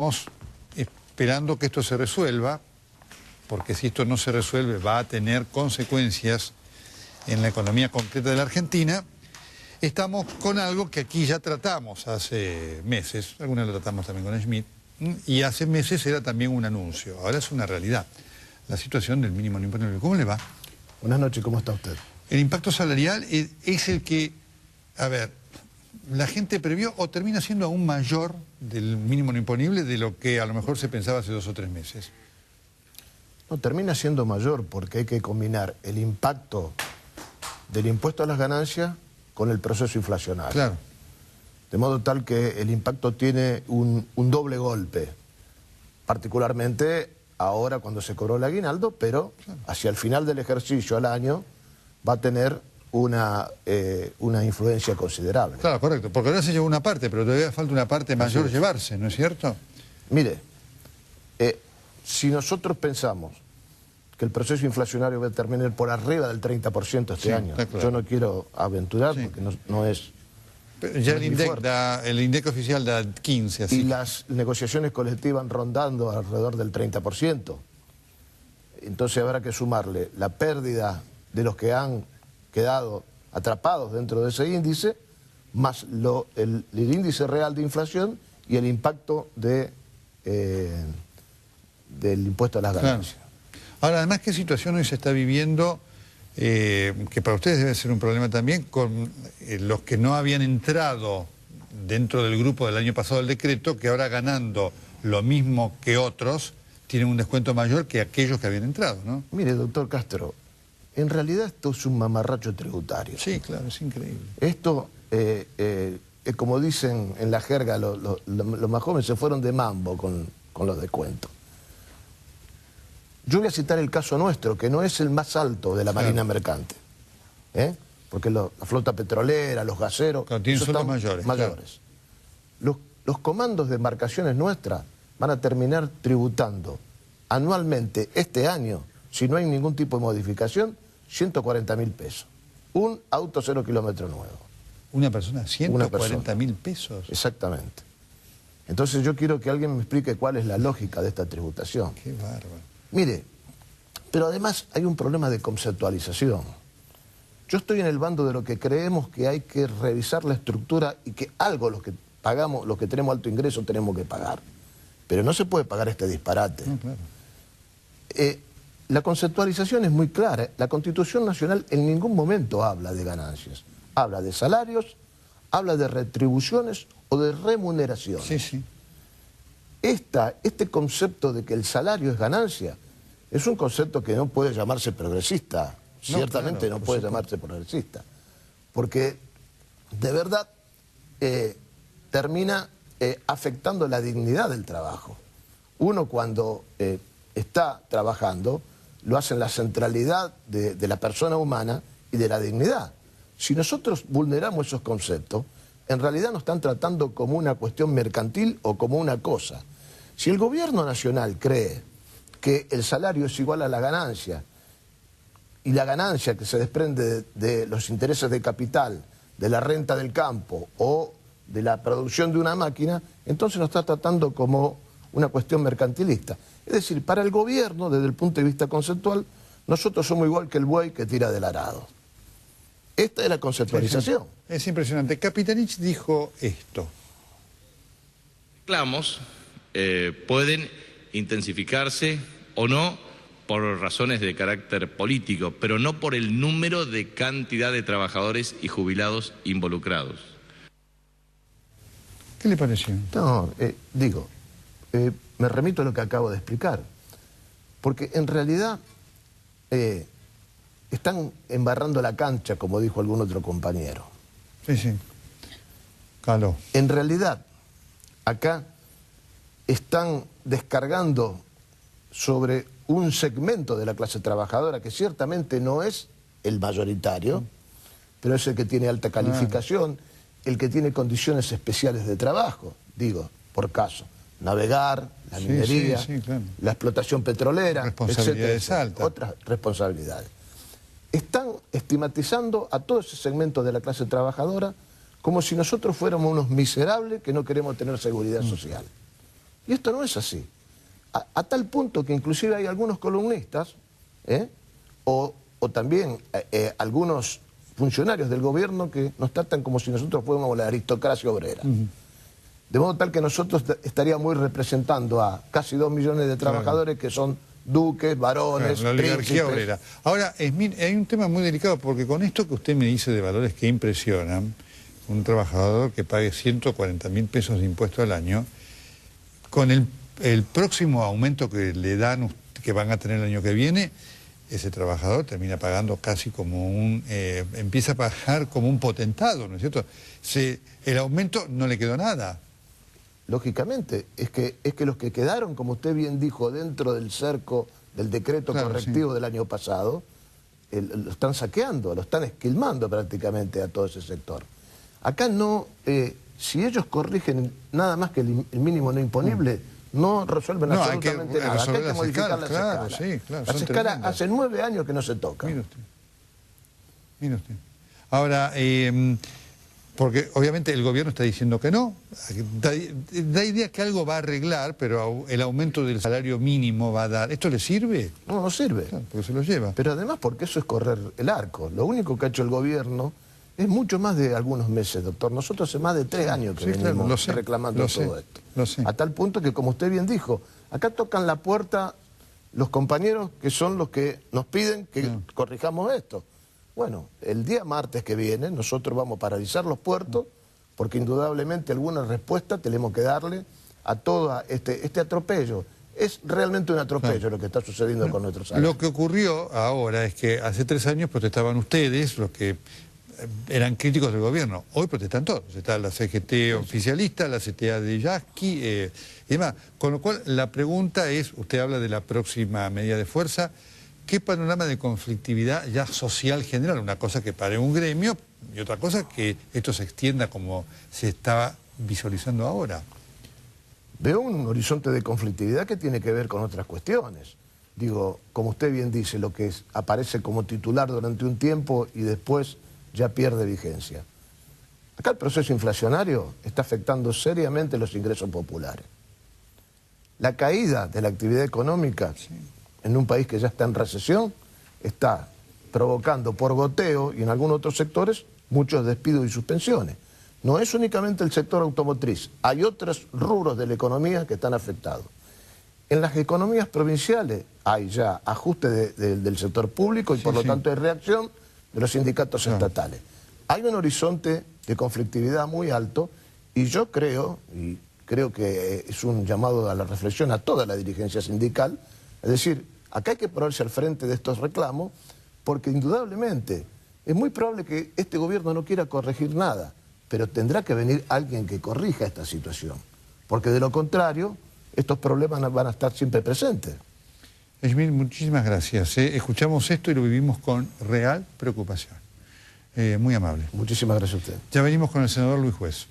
Estamos esperando que esto se resuelva, porque si esto no se resuelve va a tener consecuencias en la economía concreta de la Argentina. Estamos con algo que aquí ya tratamos hace meses, alguna lo tratamos también con Schmidt, y hace meses era también un anuncio, ahora es una realidad. La situación del mínimo no imponible. ¿Cómo le va? Buenas noches, ¿cómo está usted? El impacto salarial es el que, a ver, la gente previó o termina siendo aún mayor del mínimo no imponible de lo que a lo mejor se pensaba hace 2 o 3 meses. No, termina siendo mayor porque hay que combinar el impacto del impuesto a las ganancias con el proceso inflacionario. Claro. De modo tal que el impacto tiene un doble golpe, particularmente ahora cuando se cobró el aguinaldo, pero hacia el final del ejercicio al año va a tener una influencia considerable. Claro, correcto, porque ahora se llevó una parte, pero todavía falta una parte mayor llevarse, ¿no es cierto? Mire, si nosotros pensamos que el proceso inflacionario va a terminar por arriba del 30% este año, claro. Yo no quiero aventurar porque no es... Ya el INDEC oficial da 15, así. Y las negociaciones colectivas van rondando alrededor del 30%. Entonces habrá que sumarle la pérdida de los que han quedado atrapados dentro de ese índice, más el índice real de inflación y el impacto del impuesto a las ganancias. Claro. Ahora, además, ¿qué situación hoy se está viviendo, que para ustedes debe ser un problema también, con los que no habían entrado dentro del grupo del año pasado del decreto, que ahora ganando lo mismo que otros, tienen un descuento mayor que aquellos que habían entrado, ¿no? Mire, doctor Castro, en realidad esto es un mamarracho tributario. Sí, claro, es increíble. Esto, como dicen en la jerga, los más jóvenes se fueron de mambo con los descuentos. Yo voy a citar el caso nuestro, que no es el más alto de la Marina Mercante. Porque la flota petrolera, los gaseros... Claro, tienen sueldos mayores. Claro. Los comandos de embarcaciones nuestras van a terminar tributando anualmente este año, si no hay ningún tipo de modificación, 140.000 pesos. Un auto 0 kilómetro nuevo. ¿Una persona? ¿140.000 pesos? Exactamente. Entonces yo quiero que alguien me explique cuál es la lógica de esta tributación. Qué bárbaro. Mire, pero además hay un problema de conceptualización. Yo estoy en el bando de lo que creemos que hay que revisar la estructura y que algo los que pagamos, los que tenemos alto ingreso, tenemos que pagar. Pero no se puede pagar este disparate. No, claro. La conceptualización es muy clara. La Constitución Nacional en ningún momento habla de ganancias. Habla de salarios, habla de retribuciones o de remuneraciones. Sí, sí. Este concepto de que el salario es ganancia es un concepto que no puede llamarse progresista. Ciertamente no puede llamarse progresista. Porque de verdad termina afectando la dignidad del trabajo. Uno cuando está trabajando lo hace en la centralidad de la persona humana y de la dignidad. Si nosotros vulneramos esos conceptos, en realidad nos están tratando como una cuestión mercantil o como una cosa. Si el gobierno nacional cree que el salario es igual a la ganancia, y la ganancia que se desprende de los intereses de capital, de la renta del campo o de la producción de una máquina, entonces nos está tratando como una cuestión mercantilista. Es decir, para el gobierno, desde el punto de vista conceptual, nosotros somos igual que el buey que tira del arado. Esta es la conceptualización. Es impresionante. Capitanich dijo esto. Reclamos pueden intensificarse o no por razones de carácter político, pero no por el número de cantidad de trabajadores y jubilados involucrados. ¿Qué le pareció? No, me remito a lo que acabo de explicar. Porque en realidad están embarrando la cancha, como dijo algún otro compañero. Sí, sí. Caló. En realidad, acá están descargando sobre un segmento de la clase trabajadora que ciertamente no es el mayoritario, pero es el que tiene alta calificación, el que tiene condiciones especiales de trabajo, digo, por caso, navegar, la minería, claro. La explotación petrolera, responsabilidades altas. Otras responsabilidades. Están estigmatizando a todo ese segmento de la clase trabajadora como si nosotros fuéramos unos miserables que no queremos tener seguridad social. Y esto no es así. A tal punto que inclusive hay algunos columnistas, o también algunos funcionarios del gobierno que nos tratan como si nosotros fuéramos la aristocracia obrera. De modo tal que nosotros estaríamos representando a casi 2 millones de trabajadores que son duques, varones, la oligarquía obrera. Ahora, hay un tema muy delicado, porque con esto que usted me dice de valores que impresionan, un trabajador que pague 140.000 pesos de impuesto al año, con el próximo aumento que le dan, que van a tener el año que viene, ese trabajador termina pagando casi como empieza a pagar como un potentado, ¿no es cierto? El aumento no le quedó nada. Lógicamente, es que los que quedaron, como usted bien dijo, dentro del cerco del decreto correctivo del año pasado, lo están saqueando, lo están esquilmando prácticamente a todo ese sector. Acá no, si ellos corrigen nada más que el mínimo no imponible, no resuelven absolutamente nada. Acá hay que modificar las escalas. Sí, claro, las escalas hace 9 años que no se tocan. Mire usted. Ahora, porque obviamente el gobierno está diciendo que no, da idea que algo va a arreglar, pero el aumento del salario mínimo va a dar. ¿Esto le sirve? No, no sirve. Claro, porque se lo lleva. Pero además porque eso es correr el arco. Lo único que ha hecho el gobierno es mucho más de algunos meses, doctor. Nosotros hace más de 3 años que venimos reclamando todo esto. A tal punto que, como usted bien dijo, acá tocan la puerta los compañeros que son los que nos piden que corrijamos esto. Bueno, el día martes que viene nosotros vamos a paralizar los puertos porque indudablemente alguna respuesta tenemos que darle a todo este atropello. Es realmente un atropello lo que está sucediendo con nuestros salarios. Lo que ocurrió ahora es que hace 3 años protestaban ustedes, los que eran críticos del gobierno. Hoy protestan todos. Está la CGT oficialista, la CTA de Yasky y demás. Con lo cual, la pregunta es, usted habla de la próxima medida de fuerza, ¿qué panorama de conflictividad ya social general? Una cosa que pare un gremio y otra cosa que esto se extienda como se está visualizando ahora. Veo un horizonte de conflictividad que tiene que ver con otras cuestiones. Digo, como usted bien dice, lo que aparece como titular durante un tiempo y después ya pierde vigencia. Acá el proceso inflacionario está afectando seriamente los ingresos populares. La caída de la actividad económica en un país que ya está en recesión está provocando por goteo y en algunos otros sectores muchos despidos y suspensiones. No es únicamente el sector automotriz, hay otros rubros de la economía que están afectados. En las economías provinciales hay ya ajuste del sector público y por lo tanto hay reacción de los sindicatos estatales. Hay un horizonte de conflictividad muy alto y yo creo que es un llamado a la reflexión a toda la dirigencia sindical, es decir, acá hay que ponerse al frente de estos reclamos porque indudablemente es muy probable que este gobierno no quiera corregir nada, pero tendrá que venir alguien que corrija esta situación, porque de lo contrario estos problemas van a estar siempre presentes. Yasmín, muchísimas gracias. Escuchamos esto y lo vivimos con real preocupación. Muy amable. Muchísimas gracias a usted. Ya venimos con el senador Luis Juez.